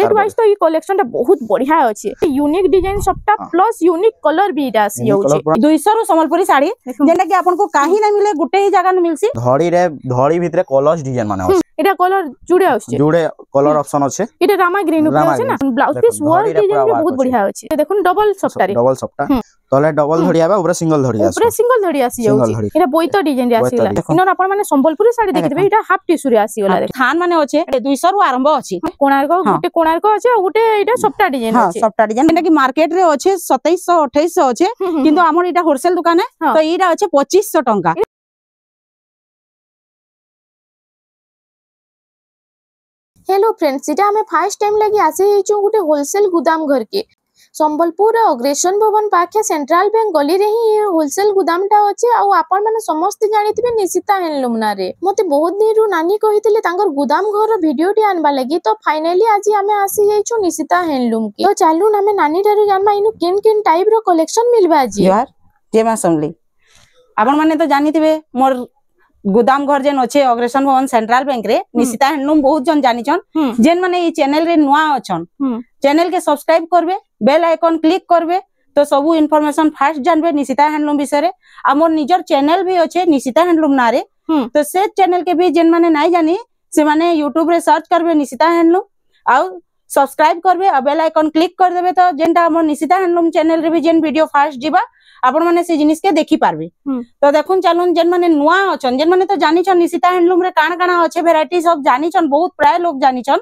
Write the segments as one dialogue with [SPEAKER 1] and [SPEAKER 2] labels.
[SPEAKER 1] Rate wise तो ये collection टा बहुत बढ़िया अछि यूनिक डिजाइन सबटा प्लस यूनिक कलर भी इटा आसी जाउछि
[SPEAKER 2] 200 रु संबलपुरी साड़ी जेंटा कि आपन को काही ना मिले गुटे ही जगह न मिलसी
[SPEAKER 3] धड़ी भितरे कलर्स डिजाइन माने अछि
[SPEAKER 1] एटा कलर जुड़े आछि
[SPEAKER 3] जुड़े कलर ऑप्शन अछि
[SPEAKER 1] एटा रामा ग्रीन ऊपर अछि ना ब्लाउज पीस वर्क डिजाइन भी बहुत बढ़िया अछि देखुन डबल सप्टा
[SPEAKER 3] तले डबल धड़ी आबा ऊपर सिंगल धड़ी आसी
[SPEAKER 1] ऊपर सिंगल धड़ी आसी जाउछि एटा बोइतो डिजाइन रे आसीला इनर आपण माने संबलपुरी साड़ी देखिबे एटा हाफ टिश्यू रे आसी गला
[SPEAKER 2] थान माने अछि 200 रु आरंभ अछि
[SPEAKER 1] कोणार्क गुटे कोणार्क अछि गुटे एटा सप्ता डिजाइन अछि
[SPEAKER 2] सप्ता डिजाइन जेंटा कि मार्केट रे अछि 2700 2800 अछि किंतु हमर एटा होलसेल दुकान है तो एटा अछि 2500 टंका।
[SPEAKER 1] हेलो फ्रेंड्स इटा हमें फर्स्ट टाइम लगी आसे हेचो गुटे होलसेल गोदाम घर के संबलपुर अग्रेसन भवन पाखे सेंट्रल बैंक गली रे ही होलसेल गोदाम टा अछि आ आपण माने समस्त जानिथिबे निशिता हैंडलूम ना रे मते बहुत दिन रु नानी कहितले तांगर गोदाम घर वीडियो टी आनबा लगी तो फाइनली आज हमें आसी हेचो निशिता हैंडलूम के तो चालू हमें नानी ठारू जानबा इनु केन केन टाइप रो कलेक्शन मिलबा आज
[SPEAKER 2] यार जे मा समली आपण माने तो जानिथिबे मोर गोदाम घर जेन अच्छे अग्रेसन भवन सेंट्रल बैंक रे निशिता हैंडलूम बहुत जन जानिछन जेन माने ई चैनल रे नुआ अछन चैनल के सब्सक्राइब करबे बेल आइकन क्लिक करबे तो सबु इन्फॉर्मेशन फास्ट जानबे निशिता हैंडलूम विषय रे आ मोर निजर चैनल भी अच्छे निशिता हैंडलूम ना रे तो से चैनल के भी जेन माने नाइ जानी से माने YouTube रे सर्च करबे निशिता हैंडलूम आ सब्सक्राइब करबे आ बेल आइकन क्लिक कर देबे तो जेनटा मोर निशिता हैंडलूम चैनल रे भी जेन वीडियो फास्ट जीवा आपण माने से जिनिस के देखि पारबे तो देखुन चलुन जेन माने नुआ अछन जेन माने तो जानिछन निशिता हैंडलूम रे काण काण अच्छे वैरायटी सब जानिछन बहुत प्राय लोग जानिछन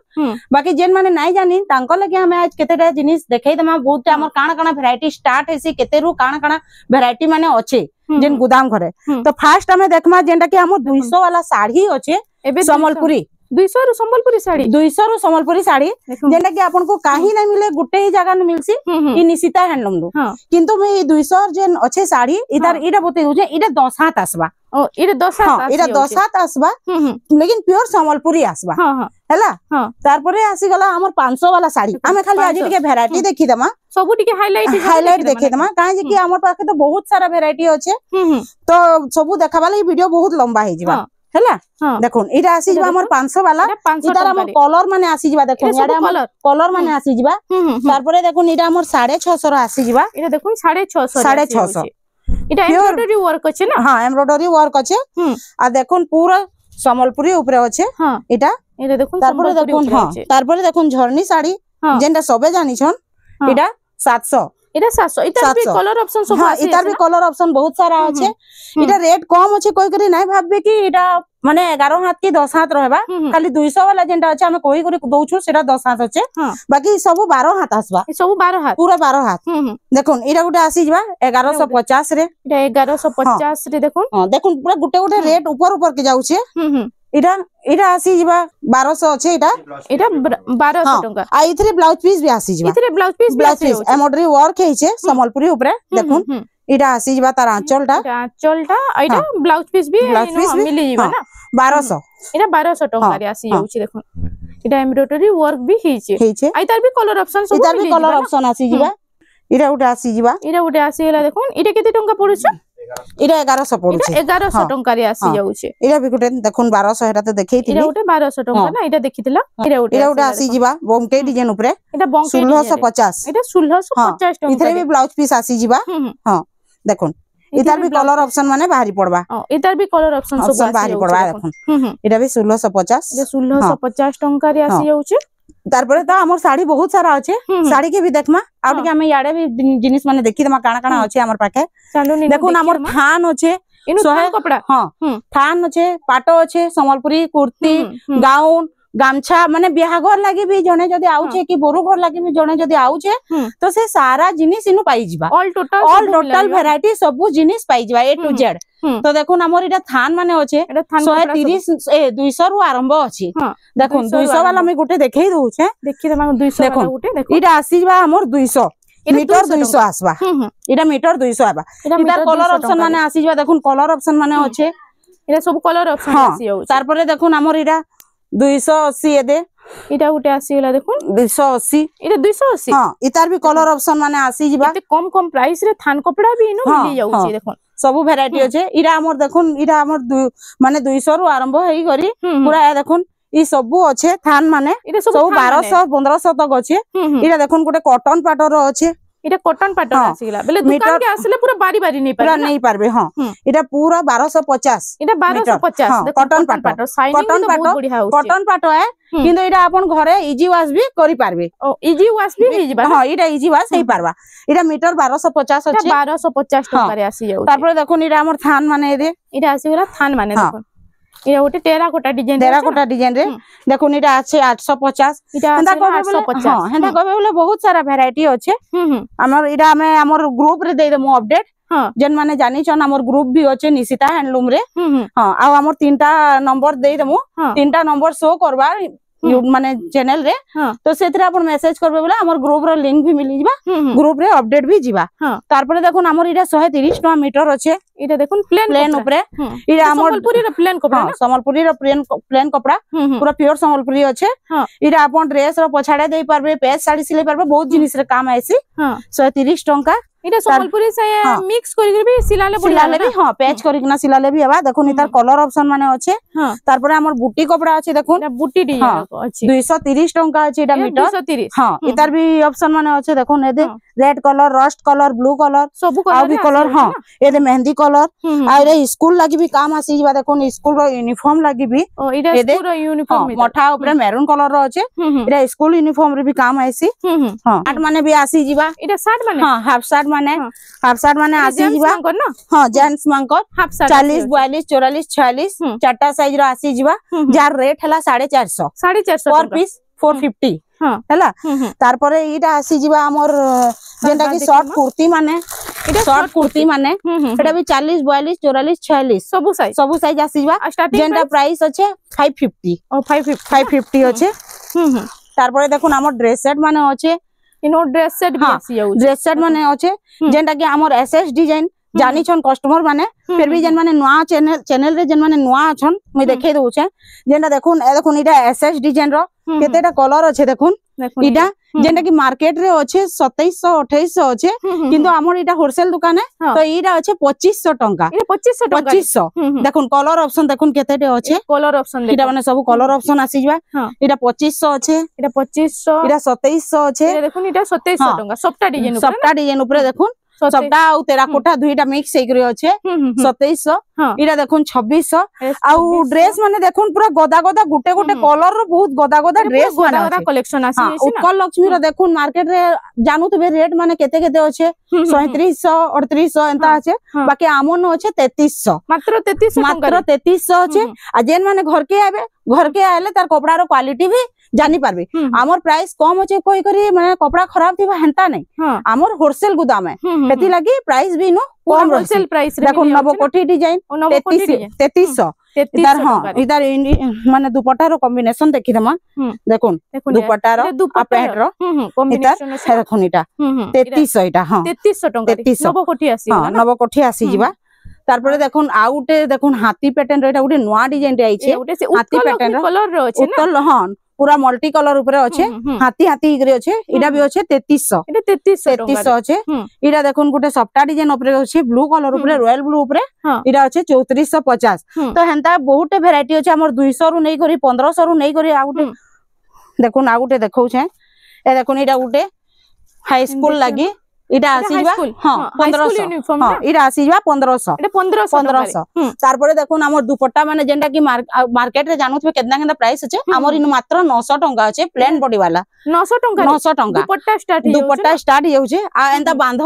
[SPEAKER 2] बाकी जेन माने नाइ जानी तांको लगे हमें आज केतेटा जिनिस देखाई दमा बहुत हमर काण काण वैरायटी स्टार्ट हेसी केते रु काण काण वैरायटी माने अच्छे जेन गोदाम घरे तो फास्ट हमें देखमा जेनटा कि हमर 200 वाला साड़ी अच्छे संबलपुरी
[SPEAKER 1] 200 रु संबलपुरी साड़ी
[SPEAKER 2] 200 रु संबलपुरी साड़ी जेंटा कि आपन को काही ना मिले गुटे ही जगह न मिलसी ई निशिता हैंडलूम दो किंतु में ई 200 जेन अच्छे साड़ी इधर इडा बते होजे इडा 10 हाथ आसबा
[SPEAKER 1] ओ इडा 10 हाथ
[SPEAKER 2] इडा 10 हाथ आसबा लेकिन प्योर संबलपुरी आसबा हैला तार परे आसी गला हमर 500 वाला साड़ी हमें खाली आज के वैरायटी देखि दमा
[SPEAKER 1] सबु टिके
[SPEAKER 2] हाइलाइट देखि दमा काहे जे कि हमर पाखे तो बहुत सारा वैरायटी अच्छे तो सबु देखाबाले ई वीडियो बहुत लंबा हे जिबा हैला देखुन इडा आसी जिबा हमर 500 वाला इधर हमर कलर माने आसी जिबा देखुन याडे हमर कलर माने आसी जिबा तार परे देखुन इडा हमर 650 रो आसी जिबा
[SPEAKER 1] इडा देखुन 650 इटा एम्ब्रॉयडरी वर्क अछि ना
[SPEAKER 2] हां एम्ब्रॉयडरी वर्क अछि आ देखुन पूरा संबलपुरी ऊपर अछि इटा
[SPEAKER 1] देखुन
[SPEAKER 2] तार परे देखुन हां तार परे देखुन झरनी साड़ी जेंटा सबे जानि छन इटा 700
[SPEAKER 1] इटा 700 इतार भी कलर ऑप्शन सब
[SPEAKER 2] हां इतार भी कलर ऑप्शन बहुत सारा अछि इटा रेट कम अछि कोइ करी नै भाबबे कि इटा माने 11 हाथ की 10 हाथ रहबा खाली 200 वाला जेंटा अछि हमें कोइ करी दउछु सेटा 10 हाथ अछि बाकी सब 12 हाथ आसबा
[SPEAKER 1] सब 12 हाथ
[SPEAKER 2] पूरा 12 हाथ देखुन इटा गुटे आसी जिबा 1150 रे
[SPEAKER 1] इटा 1150 रे देखुन
[SPEAKER 2] हां देखुन पूरा गुटे गुटे रेट ऊपर के जाउछे इटा इटा आसी जिबा 1200 अछि इटा
[SPEAKER 1] 1200 टका
[SPEAKER 2] आ इथरे ब्लाउज पीस भी आसी जिबा
[SPEAKER 1] इथरे ब्लाउज पीस
[SPEAKER 2] एम्ब्रॉयडरी वर्क हेइछे संबलपुरी ऊपर देखुन इटा आसी जिबा तार आंचलटा
[SPEAKER 1] इटा ब्लाउज पीस भी मिली जिबा ना
[SPEAKER 2] 1200
[SPEAKER 1] इटा 1200 टका रे आसी जाउछि देखुन इटा एम्ब्रॉयडरी वर्क भी हेइछे आइतार भी कलर ऑप्शन सब
[SPEAKER 2] इतार भी कलर ऑप्शन आसी जिबा इटा उडा आसी जिबा
[SPEAKER 1] इटा उडा आसी गेला देखुन इटा केते टका पड़ुछ
[SPEAKER 2] इरा 1100 पड़ुछ
[SPEAKER 1] 1100 टका रे आसी जाउछि
[SPEAKER 2] इरा भी गुटे देखुन 1200 हेटा तो देखैथिली
[SPEAKER 1] इरा उटे 1200 टका ना इटा देखितिला
[SPEAKER 2] इरा उडा आसी जिबा बोंके डिजाइन ऊपर
[SPEAKER 1] इटा बोंके
[SPEAKER 2] 1650
[SPEAKER 1] इटा 1650 टका
[SPEAKER 2] इथरे भी ब्लाउज पीस आसी जिबा हां देखुन इतार भी कलर ऑप्शन माने बाहरी पड़बा
[SPEAKER 1] इतार भी कलर ऑप्शन सब
[SPEAKER 2] बाहरी पड़बा देखुन इटा भी 1650
[SPEAKER 1] जे 1650 टका रे आसी जाउछि
[SPEAKER 2] तार परे तो हमर साड़ी बहुत सारा अछि साड़ी के भी देखमा आ टिके हम याडे भी जिनिस माने देखि दमा काना काना अछि हमर पाखे देखुन हमर थान अछि
[SPEAKER 1] इनु थान कपड़ा
[SPEAKER 2] हां थान अछि पाटो अछि संबलपुरी कुर्ती गाउन गामछा माने बियाहघर लागि भी जने जदी आउछे कि बोरु घर लागि भी जने जदी आउछे तो से सारा जिनिस इनु पाई जिबा ऑल टोटल वैरायटी सब जिनिस पाई जिबा ए टू जेड तो देखुन हमर इटा थान माने अछि 130 200 रु आरंभ अछि देखुन 200 वाला मैं गुटे देखै दउ छे
[SPEAKER 1] देखि दमा 200 वाला गुटे देखो
[SPEAKER 2] इटा आसी जिबा हमर 200 मीटर 200 आसबा इटा मीटर 200 आबा इधर कलर ऑप्शन माने आसी जिबा देखुन कलर ऑप्शन माने अछि
[SPEAKER 1] इटा सब कलर ऑप्शन आसी जाउ
[SPEAKER 2] तार परे देखुन हमर इटा 280 एदे
[SPEAKER 1] इटा गुटे आसी गेला देखुन
[SPEAKER 2] 280
[SPEAKER 1] इटा 280
[SPEAKER 2] हां इतार भी कलर ऑप्शन माने आसी जिबा
[SPEAKER 1] एते कम प्राइस रे थान कपड़ा भी इनु मिली जाउची देखुन
[SPEAKER 2] सब वैरायटी अछि इरा हमर देखुन इरा हमर माने 200 रु आरंभ हेई करी पूरा देखुन इ सबु अच्छे थान माने
[SPEAKER 1] এটা
[SPEAKER 2] सब 1200-1500 तक अच्छे इटा देखुन गोटे कॉटन पाटर अच्छे
[SPEAKER 1] এটা কটন পাটন
[SPEAKER 2] হ্যাঁ।
[SPEAKER 1] আসিগলা বলে দোকান কে আসলে পুরো বাড়ি বাড়ি নেই
[SPEAKER 2] पूरा
[SPEAKER 1] পারবে
[SPEAKER 2] नहीं पारबे हां इटा पूरा 1250
[SPEAKER 1] এটা 1250
[SPEAKER 2] हाँ,
[SPEAKER 1] দেখো
[SPEAKER 2] कॉटन
[SPEAKER 1] পাটন
[SPEAKER 2] पाटर
[SPEAKER 1] শাইনিং
[SPEAKER 2] कॉटन
[SPEAKER 1] তো বহুত
[SPEAKER 2] पाटर
[SPEAKER 1] বঢ়িয়া হচ্ছে
[SPEAKER 2] कॉटन पाटर है किंतु इटा अपन घरे इजी वॉश भी करि पारबे
[SPEAKER 1] ও ইজি ওয়াশ भी হই যাবা
[SPEAKER 2] हां इटा इजी वॉश हेई पारबा इटा मीटर 1250
[SPEAKER 1] এটা
[SPEAKER 2] अच्छे
[SPEAKER 1] 1250 টাকারে আসি যাও
[SPEAKER 2] तारपर देखुन इटा हमर थान माने दे
[SPEAKER 1] এটা আসিগলা থান মানে
[SPEAKER 2] হ্যাঁ।
[SPEAKER 1] দেখো এটা ওটা টেরাকোটা ডিজাইন
[SPEAKER 2] टेराकोटा डिजाइन रे देखुन इटा আছে 850
[SPEAKER 1] এটা
[SPEAKER 2] हेंदा
[SPEAKER 1] আসিগলা
[SPEAKER 2] कहबे बोले
[SPEAKER 1] 850
[SPEAKER 2] हां हेंदा कहबे बोले बहुत सारा वैरायटी अच्छे
[SPEAKER 1] হুম
[SPEAKER 2] हमर इटा हमें हमर ग्रुप रे दे देमु अपडेट
[SPEAKER 1] हां
[SPEAKER 2] जेन माने जानि छन हमर ग्रुप भी अच्छे निशिता हैंडलूम रे
[SPEAKER 1] হুম
[SPEAKER 2] हां आ हमर तीनटा नंबर दे देमु
[SPEAKER 1] हाँ।
[SPEAKER 2] तीनटा नंबर शो करबा माने चैनल रे
[SPEAKER 1] हाँ।
[SPEAKER 2] तो सेथरे अपन मैसेज करबे बोले हमर ग्रुप रो लिंक भी मिली जिबा
[SPEAKER 1] হুম
[SPEAKER 2] ग्रुप रे अपडेट भी जिबा
[SPEAKER 1] हाँ।
[SPEAKER 2] तारपरे देखुन हमर इटा 130 टका मीटर अच्छे
[SPEAKER 1] এটা দেখুন প্লেন
[SPEAKER 2] प्लेन ऊपरे
[SPEAKER 1] এটা
[SPEAKER 2] इटा हमर
[SPEAKER 1] সম্বলপুরি র প্লেন কপড়া
[SPEAKER 2] हां संबलपुरी रो प्लेन कपड़ा
[SPEAKER 1] হুম
[SPEAKER 2] पूरा प्योर संबलपुरी अच्छे
[SPEAKER 1] हाँ।
[SPEAKER 2] इटा अपन ड्रेस रो पछाड़े देई पारबे पेज साड़ी सिलाई पारबे बहुत जिनिस रे काम आइसी
[SPEAKER 1] हां
[SPEAKER 2] 130 टका
[SPEAKER 1] এটা সম্বলপুরি সে
[SPEAKER 2] हाँ।
[SPEAKER 1] মিক্স করি করি সিলালে
[SPEAKER 2] सिलाले भी हां पेज करिकना सिलाले भी हवा देखुन इतार कलर ऑप्शन माने अच्छे
[SPEAKER 1] हां
[SPEAKER 2] तारपरे हमर बुटी कपड़ा अच्छे देखुन
[SPEAKER 1] এটা বুটি ডিজাইন
[SPEAKER 2] हाँ।
[SPEAKER 1] আছে
[SPEAKER 2] 230 टका अच्छे इटा मीटर
[SPEAKER 1] 230
[SPEAKER 2] हाँ इतार भी ऑप्शन माने अच्छे देखुन एदे
[SPEAKER 1] हाँ।
[SPEAKER 2] Red colour rust colour blue colour
[SPEAKER 1] সবু
[SPEAKER 2] आ भी कलर हाँ एदे मेहंदी कलर आ रे स्कूल लागि भी काम आसी जिबा देखुन स्कूल रो यूनिफॉर्म लागि भी
[SPEAKER 1] ও এটা
[SPEAKER 2] এদে-
[SPEAKER 1] পুরো ইউনিফর্ম
[SPEAKER 2] मठा ऊपर मेरून कलर रो अच्छे इटा स्कूल यूनिफॉर्म रे भी काम आइसी हाँ आठ माने भी आसी जिबा
[SPEAKER 1] এটা শার্ট মানে
[SPEAKER 2] हाँ हाफ शार्ट माने
[SPEAKER 1] हाँ।
[SPEAKER 2] हाफ शार्ट माने आसी जिबा
[SPEAKER 1] না
[SPEAKER 2] हाँ जेंट्स मांकर
[SPEAKER 1] হাফ শার্ট
[SPEAKER 2] 40 42 44 46
[SPEAKER 1] हम्म।
[SPEAKER 2] चारटा साइज रो आसी जिबा जार रेट हला 450
[SPEAKER 1] 450
[SPEAKER 2] पर पीस 450
[SPEAKER 1] हाँ।
[SPEAKER 2] हला
[SPEAKER 1] হুম
[SPEAKER 2] तारपरे इटा आसी जिबा हमर जेंटा की
[SPEAKER 1] देखिए
[SPEAKER 2] शॉर्ट
[SPEAKER 1] माँ।
[SPEAKER 2] कुर्ती माने
[SPEAKER 1] এটা
[SPEAKER 2] शॉर्ट कुर्ती माने
[SPEAKER 1] হুম
[SPEAKER 2] एटा भी 40 42 44 46
[SPEAKER 1] সবু সাইজ
[SPEAKER 2] सब साइज आसी जिबा
[SPEAKER 1] স্টার্টিং
[SPEAKER 2] जेंटा प्राइस अच्छे 550
[SPEAKER 1] ও 550
[SPEAKER 2] 550 अच्छे
[SPEAKER 1] হুম
[SPEAKER 2] तारपरे देखुन हमर ड्रेस सेट माने अच्छे
[SPEAKER 1] ইনো ড্রেস সেট বি
[SPEAKER 2] हाँ।
[SPEAKER 1] আসি যাও
[SPEAKER 2] ड्रेस सेट माने अच्छे जेंटा की हमर एसएस डिजाइन जानी छन कस्टमर माने फिर भी जेन माने नुआ चैनल रे जेन माने नुआ अछन मैं देखे दउछे जेंटा देखुन इटा एसएस डिजाइन रो केतेटा कलर अच्छे देखुन
[SPEAKER 1] দেখুন
[SPEAKER 2] इटा जेंटा की मार्केट रे अच्छे 2700 2800 अच्छे किंतु हमर इटा होलसेल दुकान है
[SPEAKER 1] हाँ।
[SPEAKER 2] तो इटा अच्छे 2500 टंका
[SPEAKER 1] এটা 2500 টাকা
[SPEAKER 2] 2500 देखुन कलर ऑप्शन देखुन केतेटे अच्छे
[SPEAKER 1] কলর অপশন
[SPEAKER 2] इटा माने सब कलर ऑप्शन आसी जबा
[SPEAKER 1] हाँ।
[SPEAKER 2] इटा 2500 अच्छे
[SPEAKER 1] এটা 2500
[SPEAKER 2] इटा 2700 अच्छे
[SPEAKER 1] এটা দেখুন এটা 2700
[SPEAKER 2] हाँ।
[SPEAKER 1] টাকা সবটা ডিজাইন উপরে
[SPEAKER 2] सबटा डिजाइन ऊपर देखुन सबटा आउ टेराकोटा दुईटा मिक्स हेकरी अच्छे 2700
[SPEAKER 1] हाँ।
[SPEAKER 2] इटा देखुन 2600 आउ ड्रेस माने देखुन पूरा गदा गदा गुटे गुटे कलर रो बहुत गदा गदा ड्रेस माने
[SPEAKER 1] গোদা
[SPEAKER 2] अच्छे
[SPEAKER 1] কলেকশন আসি
[SPEAKER 2] हाँ,
[SPEAKER 1] যাইছে না
[SPEAKER 2] उत्कल लक्ष्मी रो देखुन मार्केट रे जानू तबे रेट माने केते केते अच्छे 3700 3800 एंता
[SPEAKER 1] हाँ,
[SPEAKER 2] अच्छे
[SPEAKER 1] हाँ।
[SPEAKER 2] बाकी आमन अच्छे 3300
[SPEAKER 1] মাত্র 3300
[SPEAKER 2] मात्र
[SPEAKER 1] টাকা
[SPEAKER 2] 3300 अच्छे आ जेन माने घर के आबे घर के आले तार कपड़ा रो क्वालिटी भी जानी पारबे हमर प्राइस कम अच्छे कोई करी माने कपड़ा खराब थिबा हेंता नहीं
[SPEAKER 1] हां
[SPEAKER 2] हमर होलसेल गुदाम है हेती लागि प्राइस भी नो
[SPEAKER 1] पूरा
[SPEAKER 2] कम
[SPEAKER 1] होलसेल
[SPEAKER 2] रहसी
[SPEAKER 1] प्राइस रे
[SPEAKER 2] देखो नवकोठी डिजाइन
[SPEAKER 1] ও নবকোটি
[SPEAKER 2] 3300 इधर हाँ
[SPEAKER 1] টাকা
[SPEAKER 2] इधर माने दुपट्टा रो कॉम्बिनेशन देखि दमा
[SPEAKER 1] हम्म।
[SPEAKER 2] देखुन
[SPEAKER 1] দেখুন
[SPEAKER 2] दुपट्टा रो आ पैंट रो
[SPEAKER 1] কম্বিনেশন
[SPEAKER 2] इधर देखुन इटा 3300 इटा हाँ
[SPEAKER 1] 3300 টাকা
[SPEAKER 2] 3300
[SPEAKER 1] নবকোটি আসি
[SPEAKER 2] हाँ नवकोठी आसी जिबा तारपरे देखुन आउटे देखुन हाथी पैटर्न रो एटा गुटे नवा डिजाइन रे आइछे
[SPEAKER 1] ওটা সে
[SPEAKER 2] হাতি
[SPEAKER 1] উৎকল
[SPEAKER 2] pattern র
[SPEAKER 1] কলর রে আছে না
[SPEAKER 2] उत्तल हाँ पूरा मल्टी कलर ऊपर अच्छे हाथी हाथी इगरे अच्छे इडा भी अच्छे 3300
[SPEAKER 1] এটা 3300 টাকা
[SPEAKER 2] 3300 अच्छे
[SPEAKER 1] हम्म।
[SPEAKER 2] इडा देखुन गुटे सप्ता डिजाइन ऊपर अच्छे ब्लू कलर ऊपर रॉयल ब्लू ऊपर
[SPEAKER 1] हाँ।
[SPEAKER 2] इडा अच्छे 3450
[SPEAKER 1] हम्म।
[SPEAKER 2] तो हेंता बहुत वैरायटी अच्छे हमर 200 रु नै करी 1500 रु नै करी आउटे देखुन आउटे देखौ छे ए देखुन इडा गुटे हाई स्कूल लागि इडा आसी
[SPEAKER 1] high
[SPEAKER 2] जबा
[SPEAKER 1] school,
[SPEAKER 2] हां
[SPEAKER 1] हाँ, high school
[SPEAKER 2] 1500
[SPEAKER 1] uniform
[SPEAKER 2] हां
[SPEAKER 1] ना?
[SPEAKER 2] इडा आसी जबा 1500
[SPEAKER 1] এটা 1500
[SPEAKER 2] 1500 तारपरे देखुन हमर दुपट्टा माने जेंटा की मार्केट रे जानुथबे केतना केतना प्राइस अछि हमर इन मात्र 900 टंका अछि प्लेन बॉडी वाला
[SPEAKER 1] 900 টাকা
[SPEAKER 2] 900 टंका
[SPEAKER 1] দুপট্টা স্টার্ট
[SPEAKER 2] दुपट्टा स्टार्ट हेउछे आ एंता बांधो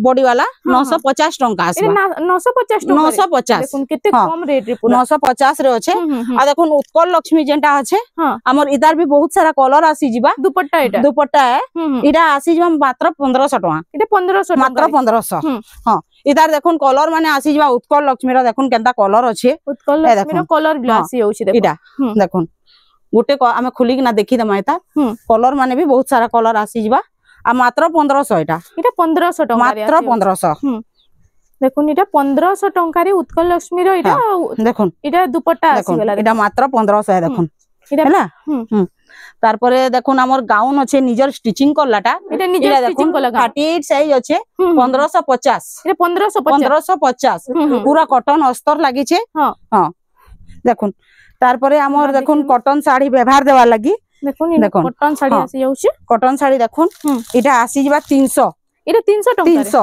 [SPEAKER 2] बॉडी वाला 950 टंका आसबा
[SPEAKER 1] 950 টাকা
[SPEAKER 2] 950
[SPEAKER 1] দেখুন কেতে
[SPEAKER 2] हाँ।
[SPEAKER 1] কম রেট রে পুরা
[SPEAKER 2] 950 রে আছে आ देखुन उत्कल लक्ष्मी जेंटा আছে
[SPEAKER 1] हां
[SPEAKER 2] हमर इधर भी बहुत सारा कलर आसी जिबा
[SPEAKER 1] দুপট্টা এটা
[SPEAKER 2] दुपट्टा है इडा आसी जिबा मात्र 1500 टंका
[SPEAKER 1] এটা 1500 টাকা
[SPEAKER 2] मात्र 1500 हां इधर देखुन कलर माने आसी जिबा उत्कल लक्ष्मी रो देखुन केनता कलर আছে
[SPEAKER 1] উৎকল
[SPEAKER 2] ए
[SPEAKER 1] লক্ষ্মীর
[SPEAKER 2] देखुन।
[SPEAKER 1] কলর গ্লাস হউছি দেখো
[SPEAKER 2] इडा देखुन गुटे आमे खुली कि ना देखि दमा एता कलर माने भी बहुत सारा कलर आसी जिबा आ मात्र 1500 एटा
[SPEAKER 1] এটা 1500 টাকা
[SPEAKER 2] मात्र 1500
[SPEAKER 1] দেখুন এটা 1500 টাকা রে উৎকল লক্ষ্মীর এটা
[SPEAKER 2] देखुन
[SPEAKER 1] এটা দুপট্টা আসি
[SPEAKER 2] देखुन
[SPEAKER 1] গলা
[SPEAKER 2] एटा मात्र 1500 है देखुन
[SPEAKER 1] এটা
[SPEAKER 2] हैला तारपरे देखुन हमर गाउन अच्छे निजर स्टिचिंग करलाटा
[SPEAKER 1] এটা নিজে স্টিচিং কলা
[SPEAKER 2] 38 साइज अच्छे 1550
[SPEAKER 1] এটা 1550
[SPEAKER 2] 1550 पूरा कॉटन अस्तर लागि छे
[SPEAKER 1] हां
[SPEAKER 2] हां देखुन तारपरे हमर देखुन कॉटन साड़ी व्यवहार देवा लगी
[SPEAKER 1] देखुन इन कॉटन साड़ी आसी जाउची
[SPEAKER 2] कॉटन साड़ी देखुन इटा आसी जिबा 300
[SPEAKER 1] एटा 300 टका
[SPEAKER 2] 300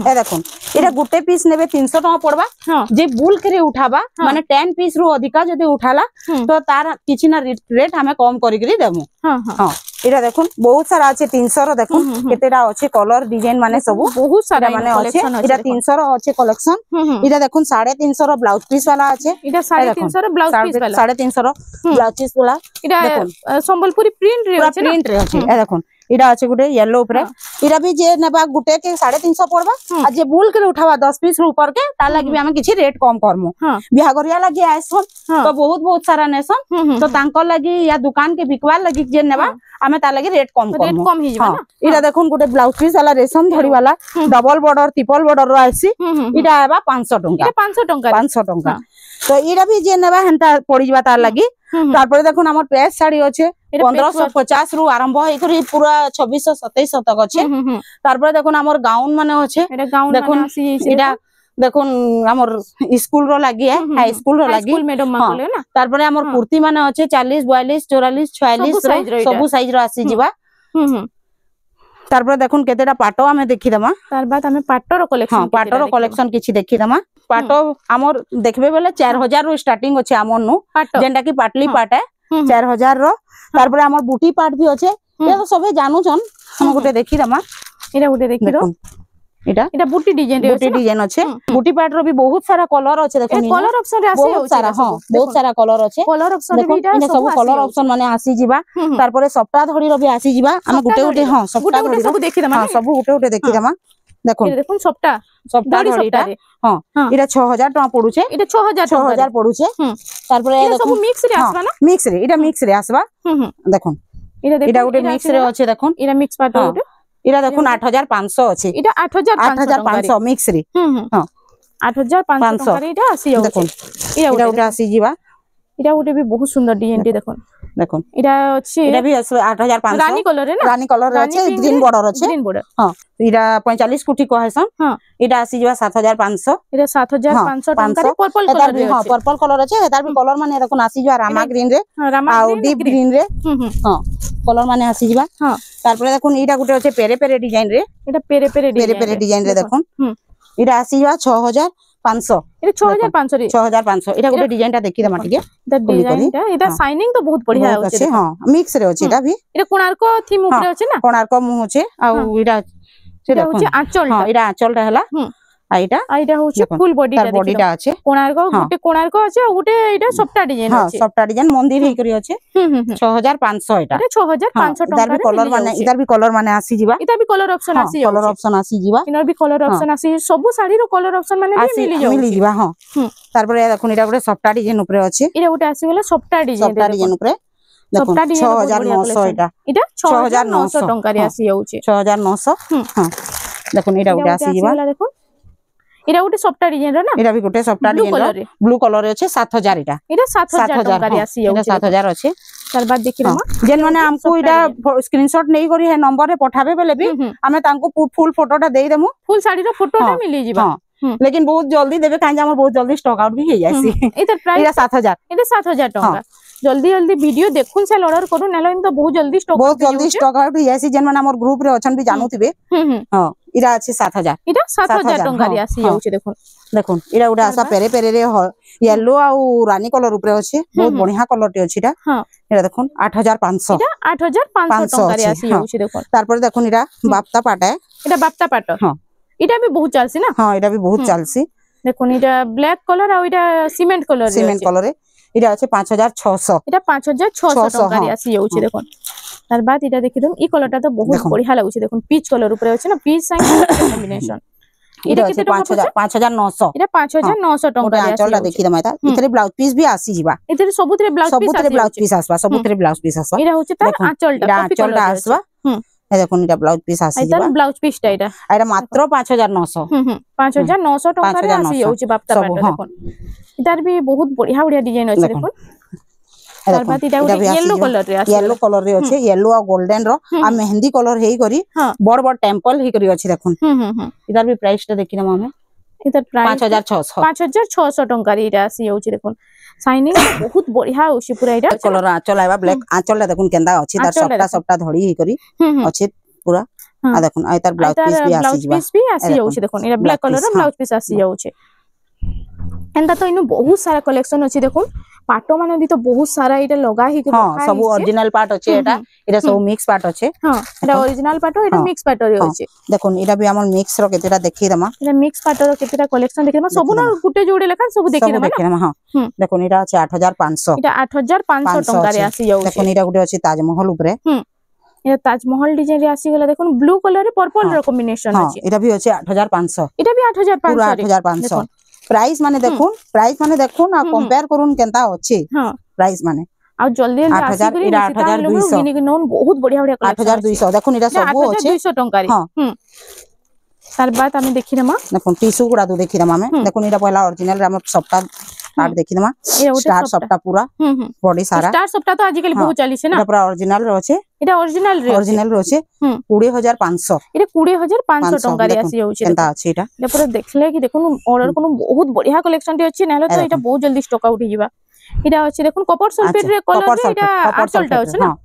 [SPEAKER 2] ए देखुन एटा गुटे पीस नेबे 300 टका पड़बा जे बुल्क रे उठाबा माने 10 पीस रो अधिका जदी उठाला तो तार किछि ना रेट हमें कम करि करी देमु हां एटा देखुन बहुत सारा আছে 300 रो देखुन केतेडा আছে कलर डिजाइन माने सब
[SPEAKER 1] बहुत सारा
[SPEAKER 2] माने আছে एटा 300 रो আছে कलेक्शन एटा देखुन 350 रो ब्लाउज पीस वाला আছে
[SPEAKER 1] एटा 350 रो ब्लाउज पीस वाला
[SPEAKER 2] 350 रो ब्लाउज पीस वाला
[SPEAKER 1] एटा संबलपुरी प्रिंट रे আছে
[SPEAKER 2] प्रिंट रे আছে ए देखुन इडा अछि गुटे येलो ऊपर इडा भी जे नेबा गुटे के 350 पड़बा आ जे बुल के उठावा 10 पीस रो ऊपर के ता लागि भी हम किछि रेट कम करमु बिहागरिया लागि आइसन तो बहुत सारा नेसन तो तांको लागि या दुकान के बिकवा लागि जे नेबा हमें ता लागि रेट कम करमु
[SPEAKER 1] रेट कम ही जबा ना
[SPEAKER 2] इडा देखुन गुटे ब्लाउज पीस वाला रेशम धड़ी वाला डबल बॉर्डर ट्रिपल बॉर्डर रो आसी इडा आबा 500 टंका 500 टंका तो इडा भी जे नेबा हंता पड़ी जबा ता लागि तारपरे देखुन हमर पेज साड़ी अछि 1550 रु आरंभ होई करी पूरा 2627 तक अछि तारपरे देखुन हमर गाउन माने अछि
[SPEAKER 1] एटा गाउन
[SPEAKER 2] देखुन इडा देखुन हमर स्कूल रो लागि है हाई स्कूल रो लागि
[SPEAKER 1] स्कूल मैडम मांगले ना
[SPEAKER 2] तारपरे हमर कुर्ती माने अछि 40 42 44 46 सब साइज रो आसी जिबा तारपरे देखुन केतेटा पाटो हमें देखि दमा
[SPEAKER 1] तार बाद हमें पाटो रो कलेक्शन
[SPEAKER 2] हां पाटो रो कलेक्शन किछि देखि दमा पाटो हमर देखबे बेले 4000 रो स्टार्टिंग अछि हमर नु जेंडा की पाटली पाट है 4000 रो तारपरे हमर बूटी पाट भी अछि ये तो सबे जानू छन हम गुटे देखि दमा
[SPEAKER 1] एटा गुटे देखि दो एटा बूटी डिजाइन रे
[SPEAKER 2] बूटी डिजाइन अछि बूटी पाट रो भी बहुत सारा कलर अछि देखो
[SPEAKER 1] कलर ऑप्शन रे आसी
[SPEAKER 2] बहुत सारा हां बहुत सारा कलर अछि
[SPEAKER 1] कलर ऑप्शन रे बिटा
[SPEAKER 2] सब कलर ऑप्शन माने आसी जिबा तारपरे सप्ताह धड़ी रो भी आसी जिबा हम गुटे गुटे हां सप्ताह धड़ी
[SPEAKER 1] सब देखि दमा
[SPEAKER 2] हां सब गुटे गुटे देखि दमा देखो
[SPEAKER 1] देखुन सप्ताह
[SPEAKER 2] धड़ीटा हां इटा 6000 टका पडुछे
[SPEAKER 1] इटा 6000
[SPEAKER 2] पडुछे तारपरे
[SPEAKER 1] ये सब मिक्स रे आसबा ना
[SPEAKER 2] मिक्स रे इटा मिक्स रे आसबा देखो इटा गुटे मिक्स रे अछि देखो
[SPEAKER 1] इटा मिक्स पाट गुटे
[SPEAKER 2] इटा देखुन 8500 अछि
[SPEAKER 1] इटा 8500
[SPEAKER 2] मिक्स रे हां
[SPEAKER 1] 8500 टका रे इटा आसी
[SPEAKER 2] देखो इटा गुटे आसी जिबा
[SPEAKER 1] इटा गुटे भी बहुत सुंदर डिजाइन टे देखो
[SPEAKER 2] देखो
[SPEAKER 1] इटा अछि
[SPEAKER 2] इटा भी 8500
[SPEAKER 1] रानी कलर रे ना
[SPEAKER 2] रानी कलर रे अछि ग्रीन बॉर्डर अछि
[SPEAKER 1] ग्रीन बॉर्डर
[SPEAKER 2] हां इटा 45 कोटी कहसन हां इटा आसी जिबा 7500
[SPEAKER 1] इटा 7500 टका रे पर्पल कलर रे
[SPEAKER 2] हां पर्पल कलर अछि एतार भी कलर माने देखुन आसी जिबा रामा ग्रीन रे आ डीप ग्रीन रे हां कलर माने आसी जिबा हां तारपरे देखुन इटा गुटे अछि पेरे पेरे डिजाइन रे इटा पेरे पेरे डिजाइन रे देखुन इटा आसी जिबा 6500 इटा 6500 रे 6500 इटा गुटे डिजाइन टा देखि दमा ठीक है
[SPEAKER 1] डिजाइन टा इटा शाइनिंग तो बहुत बढ़िया होचे
[SPEAKER 2] हां मिक्स रे अछि इटा भी
[SPEAKER 1] इटा कोणार्क थीम ऊपर अछि ना
[SPEAKER 2] कोणार्क मुह होचे आ इटा
[SPEAKER 1] से देखो आंचल
[SPEAKER 2] हां इटा आंचल टा हला आइटा
[SPEAKER 1] होचे फुल बॉडी
[SPEAKER 2] टा अछि
[SPEAKER 1] कोणार्क गुटे कोणार्क अछि आ गुटे इटा सप्ता डिजाइन अछि
[SPEAKER 2] हां सप्ता डिजाइन मंदिर हे करी अछि 6500 इटा
[SPEAKER 1] 6500 टका
[SPEAKER 2] रे कलर माने इधर भी कलर माने आसी जिबा
[SPEAKER 1] इधर भी कलर ऑप्शन आसी
[SPEAKER 2] कलर ऑप्शन आसी जिबा
[SPEAKER 1] इनर भी कलर ऑप्शन आसी सब साड़ी रो कलर ऑप्शन माने भी
[SPEAKER 2] मिली जिबा हां तारपरे देखुन इटा गुटे सप्ता डिजाइन ऊपर अछि
[SPEAKER 1] इटा गुटे आसी गेला सप्ता डिजाइन ऊपर
[SPEAKER 2] देखो 6900 इटा
[SPEAKER 1] 6900 टका रे आसी जाउचे
[SPEAKER 2] 6900 हां देखुन इटा गुटे आसी जिबा
[SPEAKER 1] देखो इरा गुटे सप्ता डिजाइन रे ना
[SPEAKER 2] इरा भी गुटे सप्ता डिजाइन ब्लू कलर अछि 7000 इटा
[SPEAKER 1] 7000 टका रे आसी जाउचे
[SPEAKER 2] 7000 अछि
[SPEAKER 1] तार बाद देखि रमा
[SPEAKER 2] जेन माने हमको इटा स्क्रीनशॉट नै करी है नंबर रे पठाबे बेले भी हमें तांको फुल फोटोटा देई देमु
[SPEAKER 1] फुल साड़ी रो फोटोटा मिली जिबा
[SPEAKER 2] लेकिन बहुत जल्दी देबे काहे हमर बहुत जल्दी स्टॉक आउट भी हे जायसी
[SPEAKER 1] इधर प्राइस
[SPEAKER 2] 7000
[SPEAKER 1] टका जल्दी वीडियो देखुन से ऑर्डर करू नेलो इन तो बहुत जल्दी
[SPEAKER 2] स्टॉक आउट ही जायसी जेन माने हमर ग्रुप रे अछन भी जानूथिबे हां इरा अछि 7000
[SPEAKER 1] इटा 7000 टका रे आसी जाउचे
[SPEAKER 2] देखुन इरा उडा आसा पेरे पेरे रे येलो आ रानी कलर ऊपर अछि बहुत बढ़िया कलर टे अछि हां इरा देखुन 8500
[SPEAKER 1] इटा 8500 टका रे आसी जाउचे देखुन
[SPEAKER 2] तारपर देखुन इरा बाप्ता पाटा है
[SPEAKER 1] इटा बाप्ता पाट हां इटा भी बहुत चलसी ना
[SPEAKER 2] हां इटा भी बहुत चलसी
[SPEAKER 1] देखुन इटा ब्लैक कलर आ इटा सीमेंट कलर
[SPEAKER 2] रे इटा अछि 5600
[SPEAKER 1] इटा 5600 टका रे आसी जाउचे देखुन तार बाद इटा देखि दम ई कलरटा तो बहुत बढ़िया लागुचे देखुन पीच कलर ऊपर अछि ना पीच साइड कॉम्बिनेशन इटा केते
[SPEAKER 2] 5900
[SPEAKER 1] इटा 5900 टका रे
[SPEAKER 2] आचलटा देखि दम एता इतरे ब्लाउज पीस भी आसी जिबा
[SPEAKER 1] इतरे सबुतरे ब्लाउज
[SPEAKER 2] पीस आसबा सबुतरे ब्लाउज पीस आसबा
[SPEAKER 1] इरा होचे तार आचलटा
[SPEAKER 2] आसबा ए देखुन इटा ब्लाउज पीस आसी जिबा
[SPEAKER 1] इता ब्लाउज पीस टा
[SPEAKER 2] इटा मात्र 5900
[SPEAKER 1] 5900 टका रे आसी जाउची बाप्ता पाट देखुन इतार भी बहुत बढ़िया बढ़िया डिजाइन अछि देखुन तार बाद इटा येलो कलर रे अछि येलो आ गोल्डन रो आ मेहंदी कलर हेई करी बड़ बड़ टेंपल हेई करी अछि देखुन इधर भी प्राइस टा देखि हम इधर प्राइस
[SPEAKER 2] 5600
[SPEAKER 1] 5600 टंका रे इटा आसी जाउची देखुन शाइनिंग बहुत बढ़िया होशी पूरा इटा
[SPEAKER 2] कलर आंचल आइबा ब्लैक आंचल ला देखुन केंदा अछि तार सबटा सबटा धड़ी ही करी अछि पूरा आ देखुन आइ तार ब्लाउज पीस भी आसी जिबा
[SPEAKER 1] ब्लाउज पीस भी आसी जाउची देखुन इटा ब्लैक कलर रो ब्लाउज पीस आसी जाउची एंदा तो इनु बहुत सारा कलेक्शन अछि देखुन पाटो माने भी तो बहुत सारा इटा लगा ही
[SPEAKER 2] हां सब ओरिजिनल पार्ट अछि एटा सब मिक्स पार्ट अछि
[SPEAKER 1] हां एटा ओरिजिनल पाटो एटा मिक्स पाटो रे अछि
[SPEAKER 2] देखुन एटा भी हमर मिक्स रो केतेटा देखि दमा
[SPEAKER 1] एटा मिक्स पाटो रो केतेटा कलेक्शन देखि दमा सब न गुटे जोड़े लेखा सब देखि दमा
[SPEAKER 2] हां देखुन एटा अछि 8500
[SPEAKER 1] एटा 8500 टंका रे आसी जाउची
[SPEAKER 2] देखुन एटा गुटे अछि ताजमहल ऊपरे
[SPEAKER 1] ये ताजमहल डिजाइन रे आसी गला देखुन ब्लू कलर रे पर्पल रो कॉम्बिनेशन अछि
[SPEAKER 2] एटा भी अछि 8500
[SPEAKER 1] एटा भी 8500 रे
[SPEAKER 2] 8500 प्राइस माने देखुन आ कंपेयर करून केनता अछि हां प्राइस माने
[SPEAKER 1] आ जल्दी जल्दी आसी करी
[SPEAKER 2] 8200
[SPEAKER 1] गिनी नोन बहुत बढ़िया बढ़िया कलेक्शन
[SPEAKER 2] 8200 देखुन एटा सब अछि
[SPEAKER 1] 8200 टंका रे तार बाद हम देखि दमा
[SPEAKER 2] देखुन टिश्यू गुडा तो देखि दमा हमें देखुन एटा पहला ओरिजिनल रे हम सबटा पार्ट देखि दमा स्टार सबटा पूरा बॉडी सारा
[SPEAKER 1] स्टार सबटा तो आजकल बहुत चली छे ना
[SPEAKER 2] एटा पूरा ओरिजिनल रे अछि
[SPEAKER 1] एटा ओरिजिनल रे अछि
[SPEAKER 2] 20500
[SPEAKER 1] एटा 20500 टंका रे आसी जाउची
[SPEAKER 2] केनता अछि एटा
[SPEAKER 1] पूरा देखले कि देखुन ऑर्डर कोनो बहुत बढ़िया कलेक्शन टे अछि नेले तो एटा बहुत जल्दी स्टॉक आउट हो जिबा एटा अछि देखुन कॉपर सल्फेट रे कलर रे एटा आंचलटा अछि ना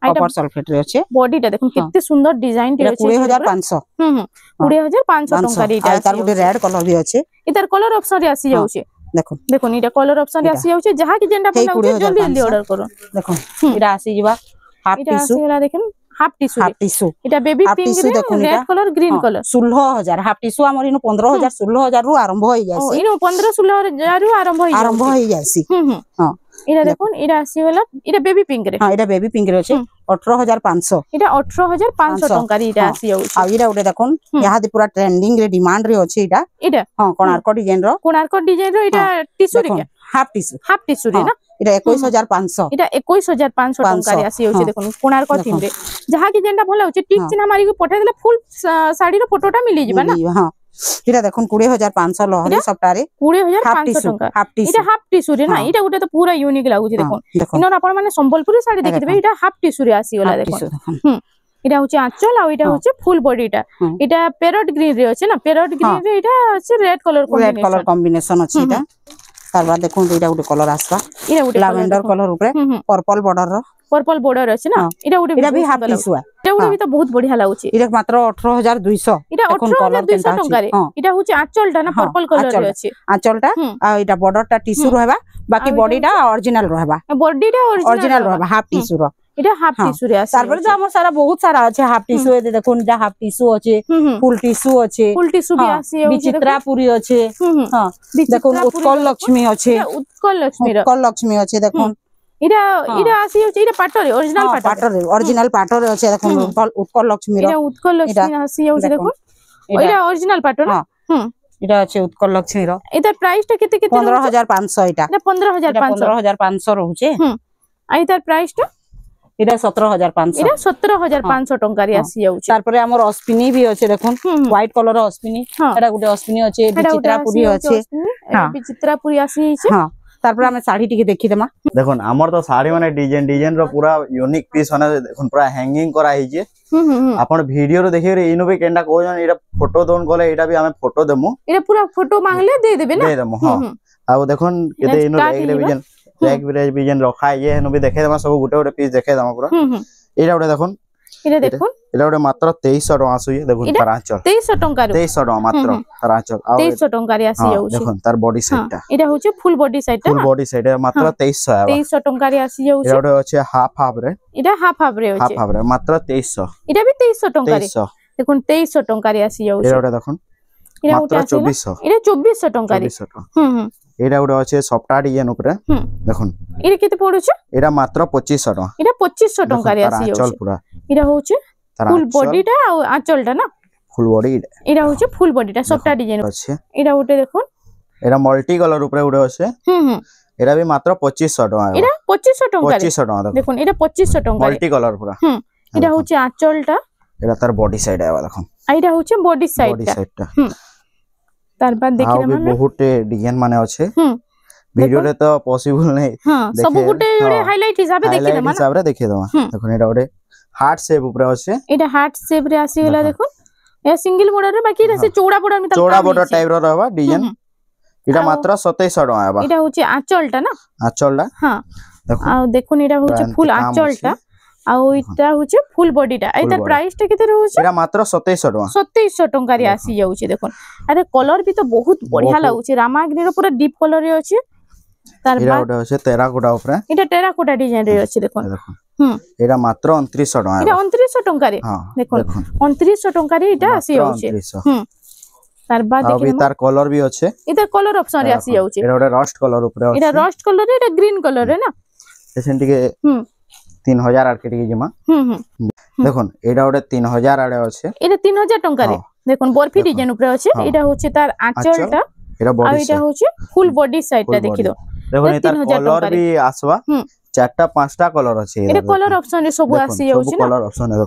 [SPEAKER 2] कॉपर सल्फेट रे अछि
[SPEAKER 1] बॉडीटा देखुन कितने सुंदर डिजाइन टे अछि
[SPEAKER 2] 20500
[SPEAKER 1] 20500 टंका रे एटा
[SPEAKER 2] तार गुटे रेड कलर भी अछि
[SPEAKER 1] इधर कलर ऑप्शन रे आसी जाउची देखुन एटा कलर ऑप्शन रे आसी जाउची जहा कि जेंडा पला जल्दी जल्दी ऑर्डर करो
[SPEAKER 2] देखुन एटा आसी जिबा हाफ टिश्यू
[SPEAKER 1] एटा आसी गला देखुन हाफ टिश्यू एटा बेबी पिंक रे red colour green colour
[SPEAKER 2] 16000 half tissue हमर इनो 15000 16000 रु आरंभ होई जायसी
[SPEAKER 1] इनो 15 16000 रु आरंभ होई
[SPEAKER 2] जायसी
[SPEAKER 1] हां एटा देखुन एटा आसी गला एटा बेबी पिंक रे
[SPEAKER 2] हां एटा बेबी पिंक रे अछि 18500
[SPEAKER 1] एटा 18500 टंका रे एटा आसी जाउची
[SPEAKER 2] आ एटा उडे देखुन यहा दे पूरा ट्रेंडिंग रे डिमांड रे अछि एटा हां कोणार्क डिजाइन रो एटा टिश्यू रे हाफ टिश्यू रे ना एटा 21500
[SPEAKER 1] एटा 21500 टंका रे आसी जाउची देखुन कोणार्क थीम रे जहा कि जेंडा भला होची टिक चिन्ह मारी को पठाइ देले फुल साड़ी रो फोटोटा मिली जिबा ना
[SPEAKER 2] हां एटा देखुन 20500 लहरी सबटारे
[SPEAKER 1] 20500 टंका एटा हाफ टिश्यू रे ना एटा गुटे तो पूरा यूनिक लागुची देखुन इनर आपण माने संबलपुरी साड़ी देखिबे एटा हाफ टिश्यू रे आसी गला देखुन एटा होची आंचल आ एटा होची फुल बॉडीटा एटा पैरट ग्रीन रे अछि ना पैरट ग्रीन रे एटा अछि रेड कलर
[SPEAKER 2] कॉम्बिनेशन अछि एटा तार बाद देखुन एटा गुटे कलर आसबा एटा गुटे लैवेंडर कलर ऊपर पर्पल बॉर्डर अछि ना एटा भी हाफ टिश्यू
[SPEAKER 1] एटा भी तो बहुत बढ़िया लागुची
[SPEAKER 2] एटा मात्र 18200
[SPEAKER 1] एटा 18200 टंका रे एटा होची आंचलटा ना पर्पल कलर रे अछि
[SPEAKER 2] आंचलटा आ एटा बॉर्डरटा टिश्यू रहबा बाकी बॉडीटा ओरिजिनल रहबा
[SPEAKER 1] बॉडीटा ओरिजिनल
[SPEAKER 2] रहबा हाफ टिश्यू रो
[SPEAKER 1] एटा हाफ टिश्यू रे आसी
[SPEAKER 2] तार पर जो हमर सारा बहुत सारा अछि हाफ टिश्यू ए देखुन जा हाफ टिश्यू अछि फुल टिश्यू भी आसी विचित्रापुरी अछि हां देखुन उत्कल लक्ष्मी अछि
[SPEAKER 1] उत्कल
[SPEAKER 2] लक्ष्मी अछि देखुन
[SPEAKER 1] इरा आसी इरा पाटो रे
[SPEAKER 2] ओरिजिनल पाटो रे अछि देखुन उत्कल लक्ष्मी रो
[SPEAKER 1] इरा उत्कल लक्ष्मी आसी जाउची देखुन इरा ओरिजिनल पाटो ना
[SPEAKER 2] इरा अछि उत्कल लक्ष्मी रो
[SPEAKER 1] इधर प्राइस टा केते
[SPEAKER 2] 15500 इटा 15500 रहउचे
[SPEAKER 1] आ इधर प्राइस टा
[SPEAKER 2] इरा 17500
[SPEAKER 1] इरा 17500 टंका रे आसी जाउची
[SPEAKER 2] तार परे हमर अस्पिनी भी अछि देखुन व्हाइट कलर रो अस्पिनी एटा गुटे अस्पिनी अछि विचित्रापुरी अछि
[SPEAKER 1] विचित्रापुरी आसी छै
[SPEAKER 2] हां तार पर हम साड़ी टिके देखि देमा
[SPEAKER 3] देखुन हमर तो साड़ी माने डिजाइन रो पूरा यूनिक पीस माने देखुन पूरा हैंगिंग करा हि जे आपण वीडियो रो देखियो रे इनो भी केंडा कोजन एटा फोटो दोन कोले एटा भी हमें फोटो देमु
[SPEAKER 1] एटा पूरा फोटो मांगले दे देबे ना
[SPEAKER 3] दे देमु हां आ देखुन केते इनो रेग विजन रखा ये हनो भी देखे दमा सब गुटे गुटे पीस देखे दमा पूरा एटा उडे देखुन एटा उडे मात्र 2300 टका आसु ये देखुन पराचल
[SPEAKER 1] 2300 टका रो
[SPEAKER 3] 2300 टका मात्र पराचल
[SPEAKER 1] 2300 टका रे आसी जाउची
[SPEAKER 3] देखुन तार बॉडी साइडटा
[SPEAKER 1] एटा होचे फुल बॉडी साइडटा
[SPEAKER 3] मात्र 2300 आबा
[SPEAKER 1] 2300 टका रे आसी जाउची
[SPEAKER 3] एटा उडे अछि हाफ रे
[SPEAKER 1] एटा हाफ रे होचे
[SPEAKER 3] हाफ रे मात्र 2300
[SPEAKER 1] एटा भी 2300 टका रे देखुन 2300 टका रे आसी जाउची
[SPEAKER 3] एटा उडे देखुन मात्र 2400
[SPEAKER 1] एटा 2400 टका रे
[SPEAKER 3] एटा उडे अछि सॉफ्ट डिजाइन ऊपर देखुन
[SPEAKER 1] एटा केते पडुछ
[SPEAKER 3] एटा मात्र 2500 टका
[SPEAKER 1] एटा 2500 टका रे आसी जाउची
[SPEAKER 3] पूरा
[SPEAKER 1] एटा होचे फुल बॉडीटा आ आंचलटा ना
[SPEAKER 3] फुल बॉडी
[SPEAKER 1] एटा होचे फुल बॉडीटा सॉफ्ट डिजाइन
[SPEAKER 3] अछि
[SPEAKER 1] एटा उटे देखुन
[SPEAKER 3] एटा मल्टी कलर ऊपर उडे अछि एटा भी मात्र 2500 टका
[SPEAKER 1] एटा 2500 टका
[SPEAKER 3] 2500 टका
[SPEAKER 1] देखुन एटा 2500 टका
[SPEAKER 3] मल्टी कलर पूरा
[SPEAKER 1] एटा होचे आंचलटा
[SPEAKER 3] एटा तार बॉडी साइड आबा देखुन
[SPEAKER 1] एटा होचे बॉडी साइडटा तार बाद देखि
[SPEAKER 3] हम बहुत डिजाइन माने अछि वीडियो रे तो पॉसिबल नै
[SPEAKER 1] सब गुटे हाइलाइट हिसाब रे देखि दमा
[SPEAKER 3] देखुन एटा ओडे हार्ट शेप ऊपर अछि
[SPEAKER 1] एटा हार्ट शेप रे आसी गेला देखुन ए सिंगल बॉर्डर रे बाकी से चौड़ा बॉर्डर में
[SPEAKER 3] चौड़ा बॉर्डर टाइप रो रहबा डिजाइन इटा मात्र 2700 टका आबा
[SPEAKER 1] इटा होचे आंचलटा ना
[SPEAKER 3] आंचलटा
[SPEAKER 1] हां आ देखुन इटा होचे फुल आंचलटा आ इटा होचे फुल बॉडीटा आ इतार प्राइस टा केते रहउचे
[SPEAKER 3] इटा मात्र 2700
[SPEAKER 1] टका रे आसी जाउचे देखुन अरे कलर भी तो बहुत बढ़िया लागुचे रामाग्नी रो पूरा डीप कलर रे अछि तार
[SPEAKER 3] बाद इटा होचे टेराकोटा ऊपर
[SPEAKER 1] इटा टेराकोटा डिजाइन रे अछि देखुन
[SPEAKER 3] एटा मात्र 2900 टका
[SPEAKER 1] इटा 2900 टका रे देखुन 2900 टका रे इटा आसी जाउचे तार बाद
[SPEAKER 3] देखिन अभी तार कलर भी अछि
[SPEAKER 1] इधर कलर ऑप्शन रे आसी जाउचे
[SPEAKER 3] एटा रस्ट कलर ऊपर अछि
[SPEAKER 1] इटा रस्ट कलर रे इटा ग्रीन कलर रे ना
[SPEAKER 3] एसेंटी के 3000 आर के जमा देखुन एटा ओडे 3000 आडे अछि
[SPEAKER 1] एटा 3000 टका रे देखुन बर्फी डिजाइन ऊपर अछि एटा होचे तार आंचलटा
[SPEAKER 3] एटा बॉडी
[SPEAKER 1] आ एटा होचे फुल बॉडी साइडटा देखि दो
[SPEAKER 3] देखुन एटा कलर भी आसवा चारटा पांचटा कलर अछि
[SPEAKER 1] एटा कलर ऑप्शन रे सब आसी जाउछि ना
[SPEAKER 3] कलर ऑप्शन है